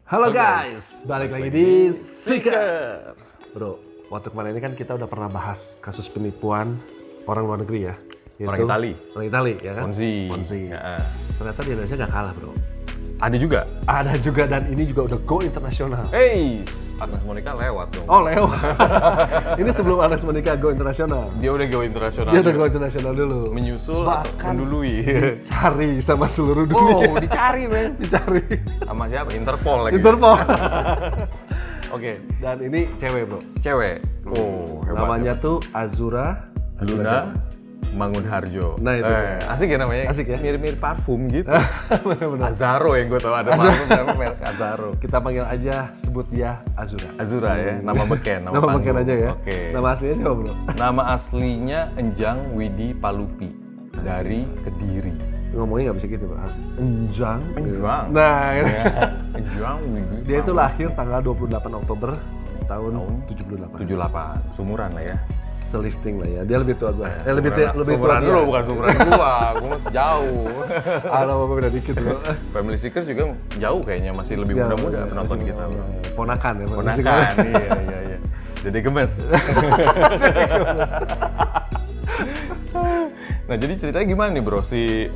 Halo guys, balik lagi di Seeker. Bro, waktu kemarin ini kan kita udah pernah bahas kasus penipuan orang luar negeri ya. Orang Itali. Orang Itali ya kan? Ponzi. Ya. Ternyata di Indonesia nggak kalah bro. Ada juga. Ada juga dan ini juga udah go internasional. Hey, Agnes Monica lewat dong. Oh lewat. Ini sebelum Agnes Monica go internasional. Dia udah go internasional. Dia udah go internasional dulu. Menyusul bahkan mendului. Cari sama seluruh dunia. Oh, dicari men. Dicari. Sama siapa? Interpol lagi. Interpol. Oke. Dan ini cewek bro. Cewek. Oh, hebat. Namanya tuh Azura Luna Mangunharjo. Nah itu. Asik ya namanya. Asik ya. Mirip-mirip parfum gitu. Benar-benar. Azaro yang gue tahu ada parfum namanya merek Azaro. Kita panggil aja, sebut dia Azura. Azura ya, nama beken, Nama beken aja ya. Oke. Nama aslinya siapa bro? Nama aslinya Enjang Widi Palupi dari Kediri. Ngomongnya nggak bisa gitu bro, harus Enjang. Enjang. Nah, Enjang Widi. dia itu Palupi. lahir tanggal 28 Oktober tahun 78. 78, sumuran lah ya. Selifting lah ya, dia lebih tua gua. Lebih tua sumuran dia. dulu, bukan sumuran gua masih jauh. Ada apa beda dikit bro. Family Seekers juga jauh kayaknya, masih lebih Ya, muda-muda ya, penonton masih- kita. Bro. Ponakan ya. Ponakan, iya. Dede gemes. Nah jadi ceritanya gimana nih bro, si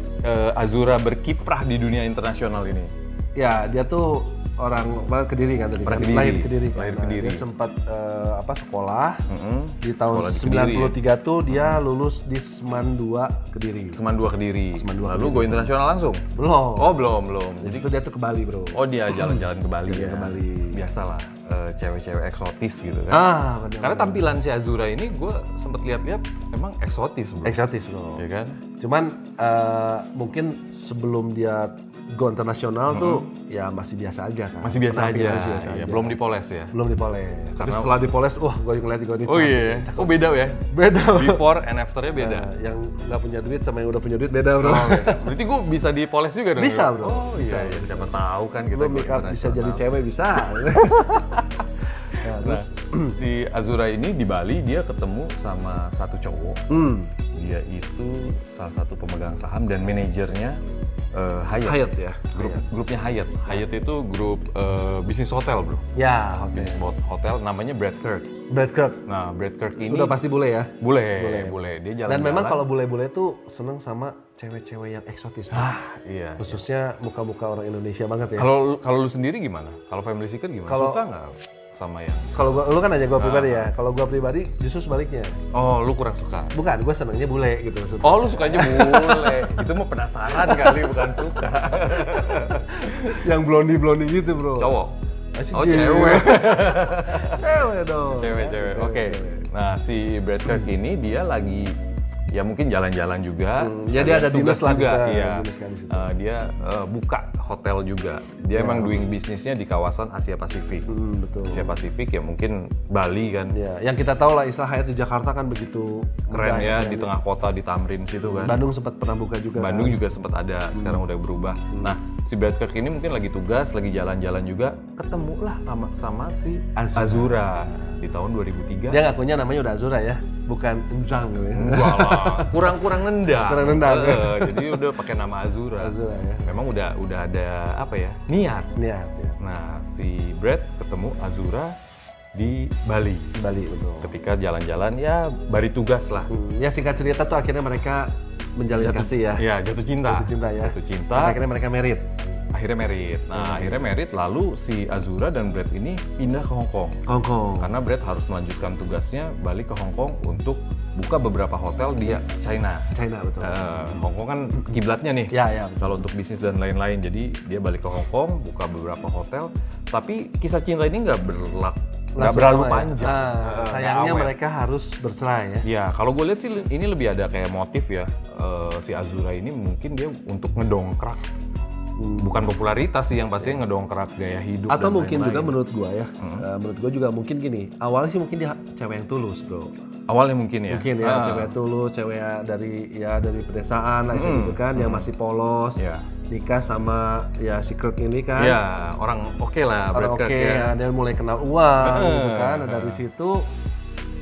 Azura berkiprah di dunia internasional ini? Ya, dia tuh orang Kediri kan tadi. Orang kan? Kediri. Lahir Kediri. Kan? Lahir Nah, Kediri. Dia sempat sekolah. Di tahun Sekolah di Kediri, 93 tuh dia lulus di Seman 2 Kediri. Seman 2 Kediri. Seman 2 Lalu Kediri. go internasional langsung? Belum. Oh belum. Jadi itu dia tuh ke Bali bro. Oh dia jalan-jalan ke Bali Dia ya? ke Bali. Biasalah, cewek-cewek eksotis gitu kan? Benar. Karena tampilan si Azura ini gue sempet lihat-lihat emang eksotis bro. Eksotis bro. Ya kan? Cuman mungkin sebelum dia go internasional tuh ya masih biasa aja kan. Masih biasa aja. Penampilannya biasa Iya, aja. belum dipoles ya? Belum dipoles. Tapi Karena- setelah dipoles, wah gue ngeliat gue ini Oh cantik, iya, cakep. oh beda ya? Beda bro. Before and afternya beda? Nah, yang nggak punya duit sama yang udah punya duit beda bro. Oh, beda. Berarti gue bisa dipoles juga dong? Bisa, bro. Oh Bisa. iya, siapa tahu kan kita Lu go make up bisa internasional. jadi cewek bisa. Ya, terus Si Azura ini di Bali dia ketemu sama satu cowok. Dia itu salah satu pemegang saham dan manajernya Hyatt. Hyatt ya. Grupnya Hyatt. Hyatt itu grup bisnis hotel bro. Ya, oke. Bisnis hotel namanya Brad Kirk. Brad Kirk. Nah Brad Kirk ini Udah pasti bule ya. boleh. Dia jalan-jalan. Dan memang kalau bule-bule tuh seneng sama cewek-cewek yang eksotis. iya. Khususnya muka-muka orang Indonesia banget ya. Kalau lu sendiri gimana? Kalau family seeker gimana? Kalau- Suka nggak sama yang? Kalau lu kan aja gua pribadi ya. Kalau gua pribadi justru sebaliknya. Oh lu kurang suka? Bukan, gua senengnya bule gitu maksudnya. Oh lu sukanya bule? Itu mah penasaran kali, bukan suka. Yang blondie gitu, bro. Cowok? Asik Oh dia. cewek. Cewek dong. Cewek. Oke. Nah si Brad Kirk ini dia lagi ya mungkin jalan-jalan juga. Ya, dia ada tugas dinas lah juga. juga, Iya. dinas kan di situ. Dia buka hotel juga. Dia emang doing bisnisnya di kawasan Asia Pasifik. Betul. Asia Pasifik ya mungkin Bali kan. Ya, yang kita tahu lah istilah Hyatt di Jakarta kan begitu Keren megah ya di tengah kota di Tamrin situ kan. Bandung sempat pernah buka juga. Bandung kan? juga sempat ada, sekarang udah berubah. Nah, si Brad Kirk ini mungkin lagi tugas, lagi jalan-jalan juga, ketemulah sama si Azura di tahun 2003. Dia ngakunya namanya udah Azura ya, bukan Enjang gitu ya. Enggak lah, kurang nendang. Kurang nendang. Jadi udah pakai nama Azura. Azura ya. Memang udah ada apa ya? Niat. Niat ya. Nah, si Brad ketemu Azura di Bali. Bali betul. Ketika jalan-jalan ya bari tugas lah. Ya singkat cerita tuh akhirnya mereka menjalin kasih ya. Iya, jatuh cinta. Jatuh cinta ya. Jatuh cinta. Sampai akhirnya mereka married. Akhirnya merit. Nah, akhirnya merit lalu si Azura dan Brad ini pindah ke Hong Kong. Hong Kong. Karena Brad harus melanjutkan tugasnya balik ke Hong Kong untuk buka beberapa hotel di China. China betul. Hong Kong kan kiblatnya nih. Ya. Kalau untuk bisnis dan lain-lain. Jadi dia balik ke Hong Kong, buka beberapa hotel. Tapi kisah cinta ini nggak berlalu panjang. Sayangnya awet. mereka harus bercerai ya. Ya, kalau gue lihat sih ini lebih ada kayak motif ya. Si Azura ini mungkin dia untuk ngedongkrak. Bukan popularitas sih yang pasti ngedongkrak gaya hidup. Atau dan mungkin lain-lain. juga menurut gua ya. Menurut gua juga mungkin gini. Awalnya sih mungkin dia cewek yang tulus, bro. Awalnya mungkin ya. Mungkin ya cewek tulus, cewek dari pedesaan lah gitu kan, yang masih polos. Ya. Nikah sama ya si Kirk ini kan. Ya, orang oke lah Orang Brad oke, Kirk ya. dia mulai kenal uang gitu kan. Nah, dari situ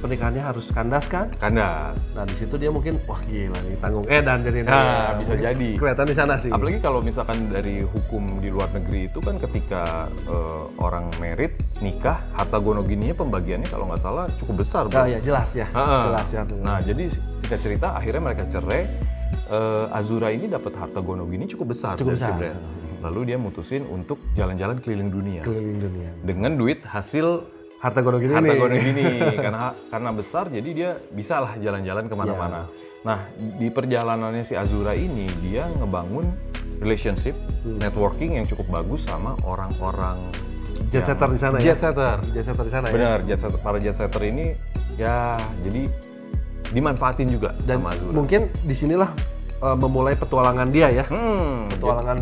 pernikahannya harus kandas kan? Kandas. Nah di situ dia mungkin wah gila nih tanggung edan jadi Nah, bisa jadi. kelihatan di sana sih. Apalagi kalau misalkan dari hukum di luar negeri itu kan ketika orang married nikah, harta gono gininya pembagiannya kalau nggak salah cukup besar, Nah, Bro. ya jelas ya. Jelas ya. Nah, jadi singkat cerita akhirnya mereka cerai. Azura ini dapat harta gono gini cukup besar Cukup dari si besar. Brad. Lalu dia mutusin untuk jalan-jalan keliling dunia Keliling dunia. dengan duit hasil Harta gono gini harta nih. gono gini karena besar jadi dia bisa lah jalan-jalan kemana-mana. Nah di perjalanannya si Azura ini dia ngebangun relationship networking yang cukup bagus sama orang-orang Jet setter di sana ya. jet setter. Jet setter di sana ya. Benar, para jet setter ini ya jadi dimanfaatin juga Dan sama Azura. mungkin disinilah memulai petualangan dia ya. Petualangan. Petualangan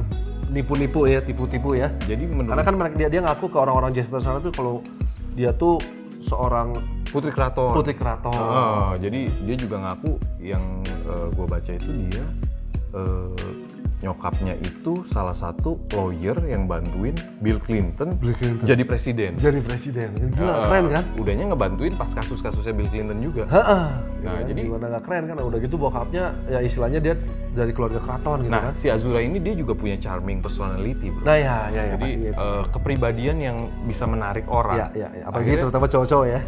nipu-nipu ya, tipu-tipu ya. Jadi menurut Karena kan dia ngaku ke orang-orang jet setter sana tuh kalau dia tuh seorang Putri Keraton. putri keraton. Jadi dia juga ngaku yang gue baca itu dia nyokapnya itu salah satu lawyer yang bantuin Bill Clinton, jadi presiden. Jadi presiden. Gila, keren kan? Udahnya ngebantuin pas kasus-kasusnya Bill Clinton juga. Nah, jadi gimana nggak keren kan? Udah gitu bokapnya ya istilahnya dia dari keluarga keraton gitu nah kan. si Azura ini dia juga punya charming personality, bro. Nah ya Jadi pastinya itu. kepribadian yang bisa menarik orang. Ya. Apalagi terutama cowok-cowok ya.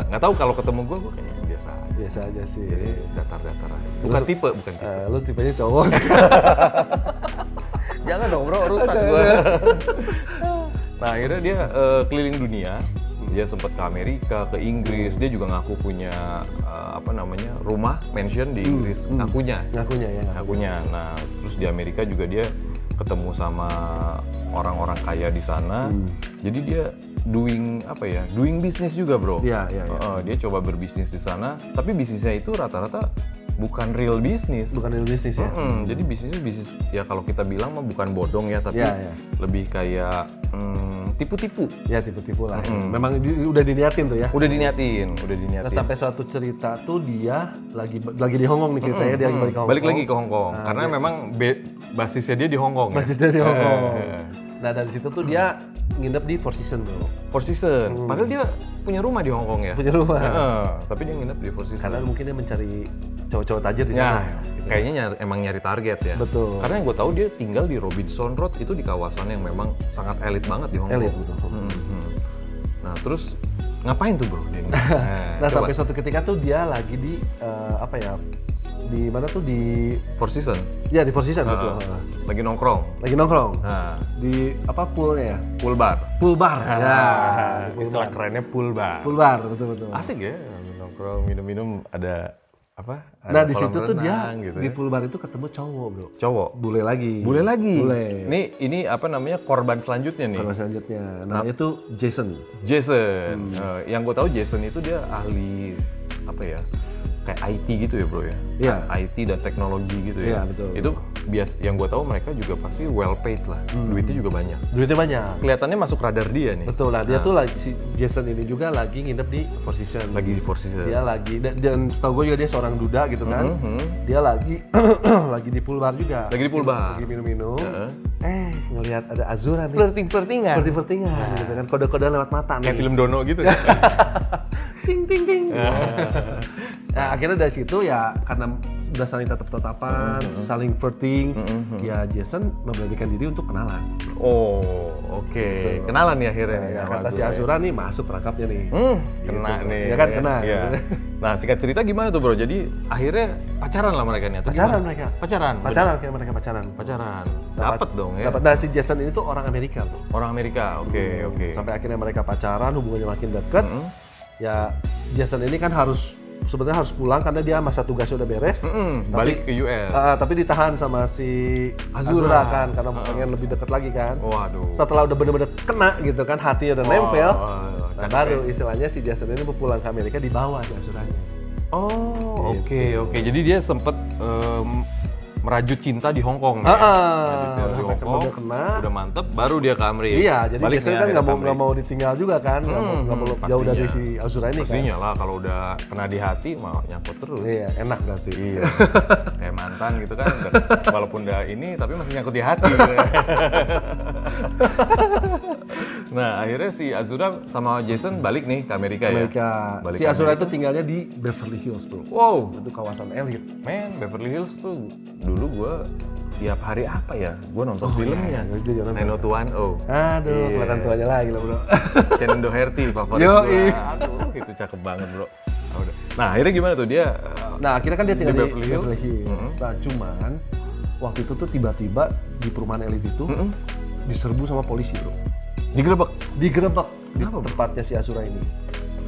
Nggak tahu kalau ketemu gue kayaknya biasa aja. Biasa aja sih. Jadi datar-datar aja. Bukan tipe. Lu tipenya cowok. Jangan dong bro, rusak gue. Nah akhirnya dia keliling dunia. Dia sempat ke Amerika, ke Inggris. Dia juga ngaku punya rumah mansion di Inggris. Ngakunya. Nah terus di Amerika juga dia ketemu sama orang-orang kaya di sana. Jadi dia doing bisnis juga, bro. Iya. Dia coba berbisnis di sana, tapi bisnisnya itu rata-rata bukan real bisnis. Bukan real bisnis ya. Jadi bisnisnya bisnis ya kalau kita bilang mah bukan bodong ya, tapi Iya. lebih kayak tipu-tipu. Ya tipu-tipu lah. Memang udah diniatin tuh ya. Udah diniatin. Nah, sampai suatu cerita tuh dia lagi di Hong Kong nih ceritanya, dia lagi balik lagi ke Hong Kong. Karena memang basisnya dia di Hong Kong. Basisnya di Hong Kong. Nah dari situ tuh dia nginep di Four Seasons bro. Four Seasons. Padahal dia punya rumah di Hong Kong ya. Punya rumah. Tapi dia nginep di Four Seasons. Karena mungkin dia mencari cowok-cowok tajir di sana. Gitu. Kayaknya emang nyari target ya. Betul. Karena yang gue tahu dia tinggal di Robinson Road, itu di kawasan yang memang sangat elit banget di Hong Kong. Elit betul. Nah terus ngapain tuh bro dia? Nah sampai suatu ketika tuh dia lagi di di mana tuh di Four Seasons. Ya di Four Seasons betul. Lagi nongkrong. Nah. Di poolnya ya? Pool bar. Pool bar. Istilah kerennya pool bar. Pool bar betul. Asik ya, nongkrong minum-minum ada Nah di situ tuh dia gitu di pool bar itu ketemu cowok bro. Cowok. Bule lagi. Bule. Ini korban selanjutnya nih. Korban selanjutnya. Namanya tuh Jason. Yang gue tahu Jason itu dia ahli kayak IT gitu ya bro ya. Iya. IT dan teknologi gitu ya. Iya betul. Itu yang gue tahu mereka juga pasti well paid lah. Duitnya juga banyak. Kelihatannya masuk radar dia nih. Betul lah. Dia tuh lagi si Jason ini juga lagi nginep di Four Seasons. Lagi di Four Seasons. Dia lagi dan setahu gue juga dia seorang duda gitu kan. Dia lagi lagi di pool bar juga. Lagi di pool bar. Lagi minum-minum. Ngelihat ada Azura nih. Flirting-flirtingan Gitu kan. Kode-kode lewat mata nih. Kayak film Dono gitu. Ting ting ting. Nah, akhirnya dari situ ya karena udah saling tatap-tatapan, saling flirting, ya Jason memberanikan diri untuk kenalan. Oh, oke. Kenalan nih akhirnya. Ya, kata si Azura nih masuk perangkapnya nih. Kena gitu. nih. Ya kan kena. Ya. Nah, singkat cerita gimana tuh bro? Jadi akhirnya pacaran lah mereka nih. Pacaran mereka. Pacaran. Kayak mereka pacaran. Dapat dong ya. Dapat. Nah, si Jason ini tuh orang Amerika bro. Orang Amerika. Oke. Sampai akhirnya mereka pacaran, hubungannya makin dekat. Ya Jason ini kan sebenarnya harus pulang karena dia masa tugasnya udah beres. Balik ke US. Tapi ditahan sama si Azura kan karena pengen lebih dekat lagi kan. Waduh. Setelah udah bener-bener kena gitu kan, hatinya udah nempel. Nah, baru ya. istilahnya si Jason ini mau pulang ke Amerika dibawa si Azuranya. Oh, oke. Jadi dia sempet merajut cinta di Hong Kong. Di Hong Kong udah mantep, baru dia ke Amerika. Iya, jadi biasanya kan nggak mau ditinggal juga kan, nggak mau jauh dari si Azura ini kan. Pastinya lah, kalau udah kena di hati mau nyangkut terus. Iya, enak berarti. Iya. mantan gitu kan, walaupun udah ini tapi masih nyangkut di hati. Gitu. Nah akhirnya si Azura sama Jason balik nih ke Amerika ya. Si Azura itu tinggalnya di Beverly Hills bro. Wow, Itu kawasan elit. men, Beverly Hills tuh dulu gue tiap hari apa ya, gue nonton filmnya. Itu jangan 90210. Aduh, kelihatan tuanya lagi loh bro. Shannon Doherty favorit Yo, gue. Aduh, itu cakep banget bro. Nah akhirnya gimana tuh dia? Nah akhirnya kan dia tinggal di Beverly Hills. Nah cuman waktu itu tuh tiba-tiba di perumahan elit itu diserbu sama polisi bro. Digerebek. Digerebek di Kenapa, bro? tempatnya si Azura ini.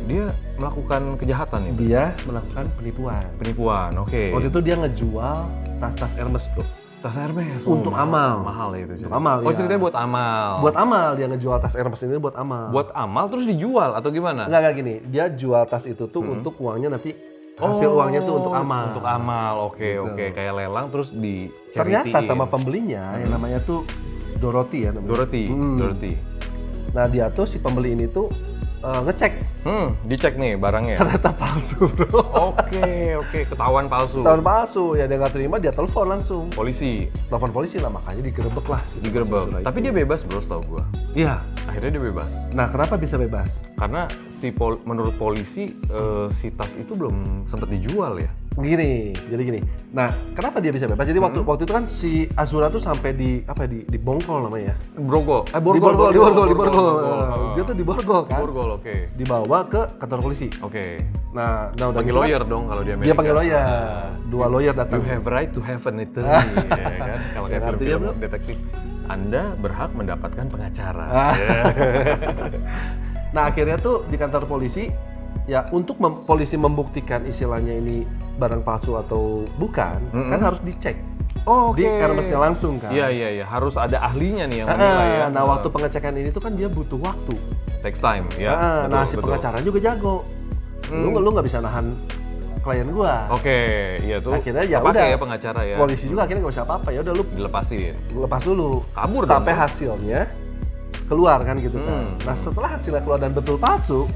Dia melakukan kejahatan itu. Dia melakukan penipuan. Penipuan, oke. Waktu itu dia ngejual tas-tas Hermes bro. Tas Hermes. Untuk amal. Mahal ya itu. Untuk amal, Oh ya. ceritanya buat amal. Buat amal dia ngejual tas Hermes ini buat amal. Buat amal terus dijual atau gimana? Enggak gini, dia jual tas itu tuh untuk uangnya nanti hasil uangnya tuh untuk amal. Untuk amal, oke Gitu. oke. Kayak lelang terus di Ternyata sama pembelinya yang namanya tuh Dorothy ya namanya. Dorothy. Nah dia tuh si pembeli ini tuh ngecek Dicek nih barangnya. ternyata palsu bro. Oke, ketahuan palsu. Tahun palsu ya dia nggak terima dia telepon langsung. Polisi Telepon polisi lah makanya digerebek lah. digerebek. Tapi dia bebas bro, setahu gua. Iya. Akhirnya dia bebas. Nah kenapa bisa bebas? Karena menurut polisi si tas itu belum sempat dijual ya. Jadi gini. Nah, kenapa dia bisa bebas? Jadi waktu itu kan si Azura tuh sampai di bongkol namanya ya. Borgol. Di borgol. Dia tuh di borgol kan. Borgol, oke. Dibawa ke kantor polisi. Oke. Nah udah Panggil gitu kan, lawyer dong kalau di Amerika. Dia panggil lawyer. Dua lawyer datang. You have right to have an attorney, ya kan? Kalau kayak Artinya, film-film bro? detektif. Anda berhak mendapatkan pengacara. Ya. Nah akhirnya tuh di kantor polisi ya untuk polisi membuktikan istilahnya ini barang palsu atau bukan kan harus dicek di Hermesnya langsung kan. Iya. Harus ada ahlinya nih yang menilai ya. Nah waktu pengecekan ini tuh kan dia butuh waktu. Takes time, ya. Nah si pengacara juga jago. Lu nggak bisa nahan klien gua. Oke, iya tuh. Akhirnya ya kepake udah. ya pengacara ya. Polisi juga akhirnya nggak usah apa-apa ya udah lu Dilepasin. lepas dulu. Kabur sampai dong. hasilnya keluar kan gitu kan. Nah setelah hasilnya keluar dan betul palsu,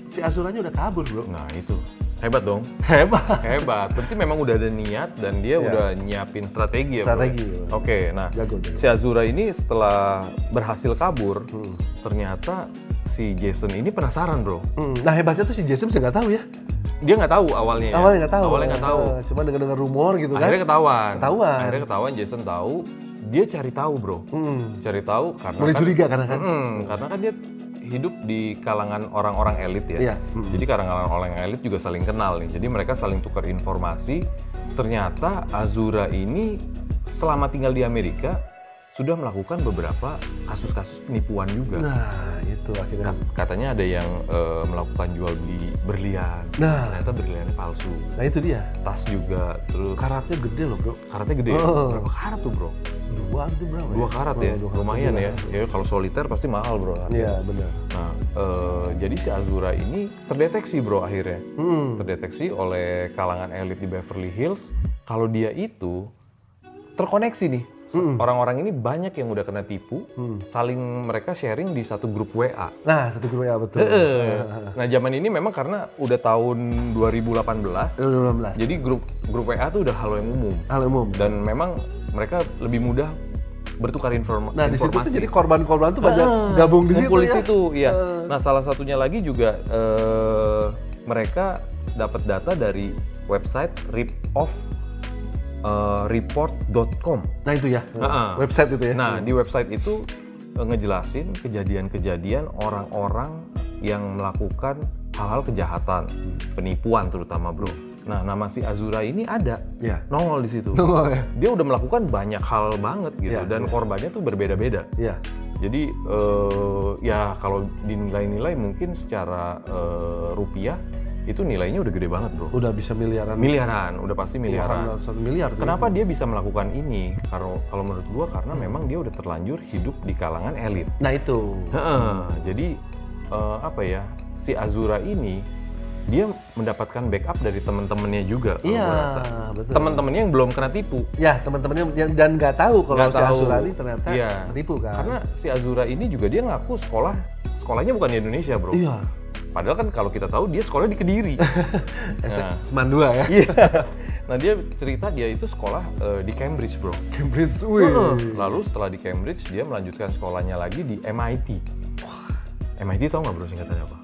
si Azuranya udah kabur bro. Nah itu hebat dong. Hebat. Berarti memang udah ada niat dan dia udah nyiapin strategi ya. Strategi. Bro? Oke, nah Jago. si Azura ini setelah berhasil kabur, ternyata si Jason ini penasaran bro. Nah hebatnya tuh si Jason bisa nggak tahu ya. Dia nggak tahu awalnya. Awalnya nggak tahu. Cuma dengar rumor gitu kan. akhirnya ketahuan. Ketahuan. Jason tahu. Dia cari tahu bro. Cari tahu karena Mulai curiga karena kan. Karena kan dia hidup di kalangan orang-orang elit ya. Iya. Jadi kalangan orang elit juga saling kenal nih. Jadi mereka saling tukar informasi. Ternyata Azura ini selama tinggal di Amerika sudah melakukan beberapa kasus-kasus penipuan juga. Nah itu akhirnya. Katanya ada yang melakukan jual beli berlian. Nah. Ternyata berliannya palsu. Nah itu dia. Tas juga, terus Karatnya gede loh bro. karatnya gede. Berapa karat tuh bro? 2 itu berapa? 2 karat ya? Lumayan ya. Ya kalau soliter pasti mahal bro. Iya benar. Nah, jadi si Azura ini terdeteksi bro akhirnya. Terdeteksi oleh kalangan elit di Beverly Hills kalau dia itu terkoneksi nih. Orang-orang ini banyak yang udah kena tipu, saling mereka sharing di satu grup WA. Nah satu grup ya betul. Nah zaman ini memang karena udah tahun 2018, 2018. jadi grup WA tuh udah hal yang umum. Hal umum. Dan memang mereka lebih mudah bertukar informasi. Nah di situ tuh jadi korban-korban tuh banyak gabung di situ ngumpul ya. di situ, iya. Nah salah satunya lagi juga mereka dapat data dari website report.com. Nah itu ya, website itu ya. Nah di website itu ngejelasin kejadian-kejadian orang-orang yang melakukan hal-hal kejahatan, penipuan terutama bro. Nah nama si Azura ini ada, nongol di situ. Nongol ya. Dia udah melakukan banyak hal banget gitu, dan korbannya tuh berbeda-beda. Iya. Jadi ya kalau dinilai-nilai mungkin secara rupiah itu nilainya udah gede banget bro. Udah bisa miliaran. Miliaran, udah pasti miliaran. 1 miliar. Kenapa dia bisa melakukan ini? Kalau menurut gua karena memang dia udah terlanjur hidup di kalangan elit. Nah itu. Jadi apa ya? Si Azura ini dia mendapatkan backup dari teman-temannya juga. Iya, betul. Teman-temannya yang belum kena tipu. Ya teman-temannya yang dan nggak tahu kalau si Azura ini ternyata tertipu kan. Karena si Azura ini juga dia ngaku sekolahnya bukan di Indonesia bro. Iya. Padahal kan kalau kita tahu dia sekolah di Kediri. Nah, Semandua ya. iya. Nah dia cerita dia itu sekolah di Cambridge bro. Cambridge, wih. Lalu setelah di Cambridge dia melanjutkan sekolahnya lagi di MIT. MIT tau nggak bro singkatannya apa?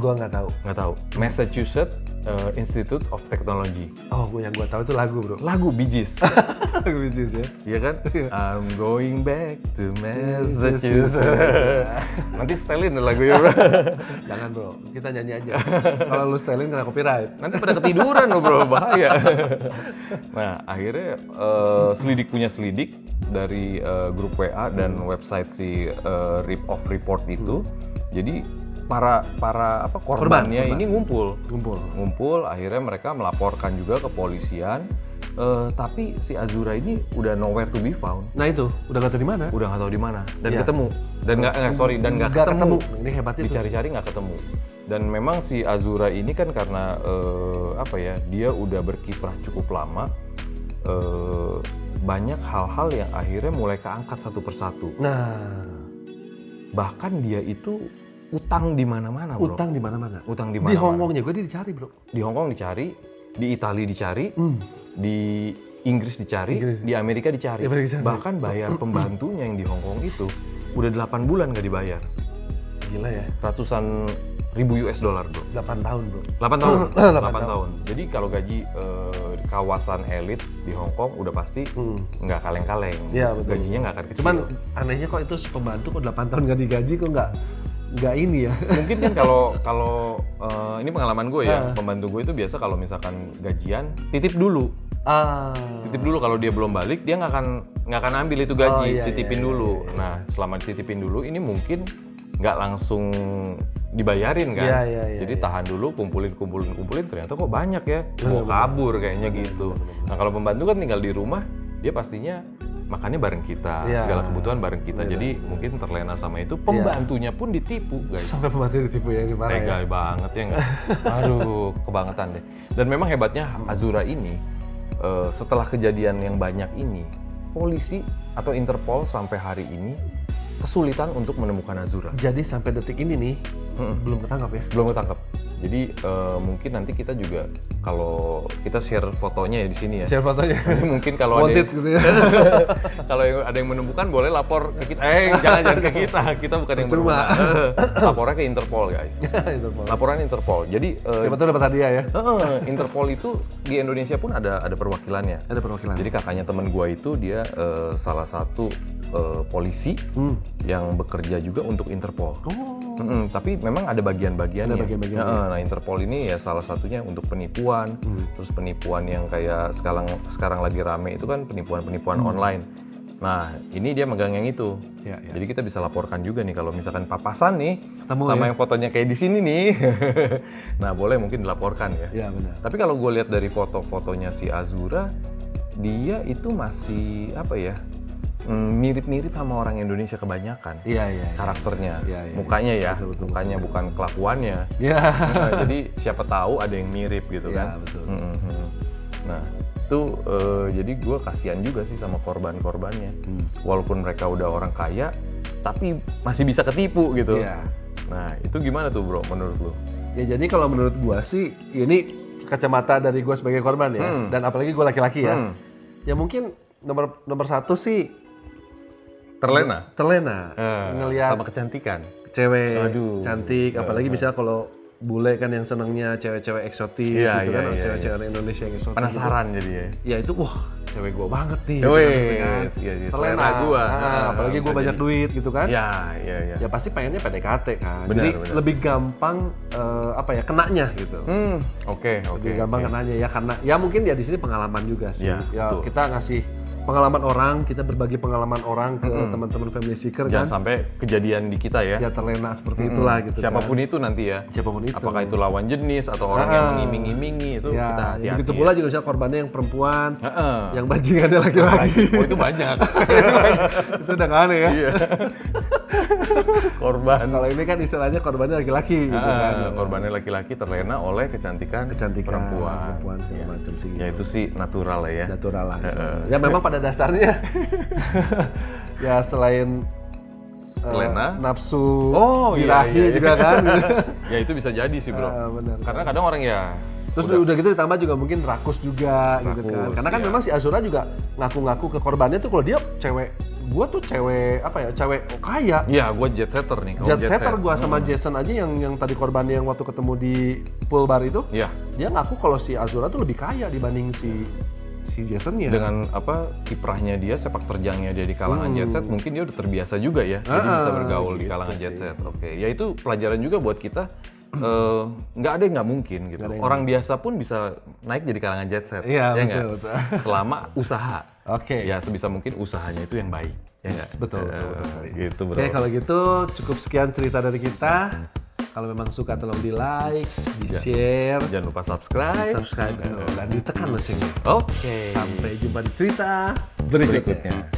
Gua nggak tahu. Nggak tahu. Massachusetts Institute of Technology. Oh, yang gua tahu itu lagu bro. Lagu Bee Gees. Lagu Bee Gees ya. Iya kan? I'm going back to Massachusetts. Nanti setelin lagunya bro. Jangan bro, kita nyanyi aja. Kalau lu setelin kena copyright. Nanti pada ketiduran lo bro, bahaya. Nah akhirnya selidik punya selidik dari grup WA dan website si Rip Off Report itu. Jadi para korbannya ini ngumpul, akhirnya mereka melaporkan juga ke polisian. Tapi si Azura ini udah nowhere to be found. Nah itu, udah nggak tahu di mana. Udah nggak tahu di mana dan Iya. ketemu. Dan nggak ketemu. Ini hebatnya tuh. Dicari-cari nggak ketemu. Dan memang si Azura ini kan karena dia udah berkiprah cukup lama. Banyak hal-hal yang akhirnya mulai keangkat satu persatu. Nah, bahkan dia itu utang di mana-mana, bro. utang di mana-mana. Utang di Di mana-mana. Hongkongnya gue dicari bro. Di Hongkong dicari, di Italia dicari, di Inggris dicari, di Amerika dicari. Bahkan bayar pembantunya yang di Hongkong itu udah 8 bulan nggak dibayar. Gila ya. Ratusan ribu US dollar bro. 8 tahun bro. 8 tahun. 8 8 tahun. Jadi kalau gaji kawasan elit di Hongkong udah pasti nggak kaleng-kaleng. Iya, betul. Gajinya nggak akan kecil. Cuman anehnya kok itu pembantu kok 8 tahun nggak digaji kok nggak ini ya. Mungkin kan kalau ini pengalaman gue ya, pembantu gue itu biasa kalau misalkan gajian titip dulu. Titip dulu, kalau dia belum balik dia nggak akan ambil itu gaji, titipin dulu. Nah selama dititipin dulu ini mungkin nggak langsung dibayarin kan. Jadi tahan dulu, kumpulin ternyata kok banyak ya, mau kabur kayaknya gitu. Nah kalau pembantu kan tinggal di rumah, dia pastinya makannya bareng kita, segala kebutuhan bareng kita. Jadi mungkin terlena sama itu, pembantunya pun ditipu guys. Sampai pembantu ditipu ya, gimana ya? Tega banget ya nggak? Aduh, kebangetan deh. Dan memang hebatnya Azura ini, setelah kejadian yang banyak ini, polisi atau Interpol sampai hari ini kesulitan untuk menemukan Azura. Jadi sampai detik ini nih, belum ketangkap ya? Belum ketangkap. Jadi mungkin nanti kita juga kalau kita share fotonya ya di sini ya. Share fotonya. Jadi mungkin kalau ada gitu ya. kalau ada yang menemukan boleh lapor ke kita. Jangan ke kita. Kita bukan yang menemukan. Lapornya ke Interpol guys. Interpol. Laporan Interpol. Jadi siapa tuh dapat hadiah ya? Interpol itu di Indonesia pun ada perwakilannya. Ada perwakilan. Jadi kakaknya teman gua itu dia salah satu polisi yang bekerja juga untuk Interpol. Tapi memang ada bagian-bagiannya. Nah, Interpol ini ya salah satunya untuk penipuan, terus penipuan yang kayak sekarang lagi rame itu kan penipuan online. Nah, ini dia megang yang itu. Jadi kita bisa laporkan juga nih kalau misalkan papasan nih sama yang fotonya kayak di sini nih. Nah, boleh mungkin dilaporkan ya. Iya, benar. Tapi kalau gue lihat dari foto-fotonya si Azura, dia itu masih apa ya? Mirip-mirip sama orang Indonesia kebanyakan. Karakternya, mukanya ya, betul, mukanya bukan kelakuannya. Nah, jadi siapa tahu ada yang mirip gitu kan. Betul. Nah itu jadi gue kasihan juga sih sama korban-korbannya. Walaupun mereka udah orang kaya, tapi masih bisa ketipu gitu. Nah itu gimana tuh bro menurut lo? Ya jadi kalau menurut gue sih, ini kacamata dari gue sebagai korban ya, dan apalagi gue laki-laki ya. Ya mungkin nomor satu sih terlena ngelihat sama kecantikan cewek cantik, apalagi misalnya kalau bule kan yang senangnya cewek-cewek eksotis gitu kan, cewek-cewek Indonesia yang eksotis penasaran gitu. Jadi ya itu wah cewek gua banget nih terlena gua, apalagi gua banyak duit gitu kan, ya pasti pengennya PDKT kan. Jadi lebih gampang kenanya gitu. Lebih gampang kenanya ya, karena ya mungkin ya di sini pengalaman juga sih ya kita ngasih pengalaman orang, kita berbagi pengalaman orang ke teman-teman family seeker. Jangan sampai kejadian di kita ya. Ya terlena seperti itulah gitu. Siapapun itu nanti ya. Siapapun itu. Apakah itu lawan jenis atau orang yang mengiming-imingi itu kita hati-hati. Begitu pula juga misalnya korbannya yang perempuan, yang bajingannya laki-laki. Oh itu banyak. Itu udah nggak aneh ya. Korban. Kalau ini kan istilahnya korbannya laki-laki gitu kan. Korbannya laki-laki terlena oleh kecantikan perempuan macam sih. Ya itu sih natural lah ya. Natural lah. Ya memang pada dasarnya ya selain terlena. nafsu Iya, birahi juga kan. Ya itu bisa jadi sih bro. Benar. Karena kadang orang ya. Terus udah gitu ditambah juga mungkin rakus juga gitu kan. Karena kan iya. memang si Azura juga ngaku-ngaku ke korbannya tuh kalau dia cewek, gua tuh cewek apa ya, cewek kaya. Iya, gua jet setter nih. Jet setter gua sama Jason aja yang tadi korbannya yang waktu ketemu di pool bar itu. Iya. Dia ngaku kalau si Azura tuh lebih kaya dibanding si Jasonnya. Dengan apa kiprahnya dia, sepak terjangnya dia di kalangan jet set, mungkin dia udah terbiasa juga ya. Jadi bisa bergaul di kalangan jet set. Oke, ya itu pelajaran juga buat kita. Nggak ada yang nggak mungkin gitu. Orang biasa pun bisa naik jadi kalangan jet set. Iya, ya betul. Selama usaha. Oke. Ya sebisa mungkin usahanya itu yang baik. Ya nggak? Betul. Gitu bro. Oke, kalau gitu cukup sekian cerita dari kita. Kalau memang suka tolong di like, di share, jangan lupa subscribe dulu, dan ditekan loncengnya. Oke. Sampai jumpa di cerita berikutnya.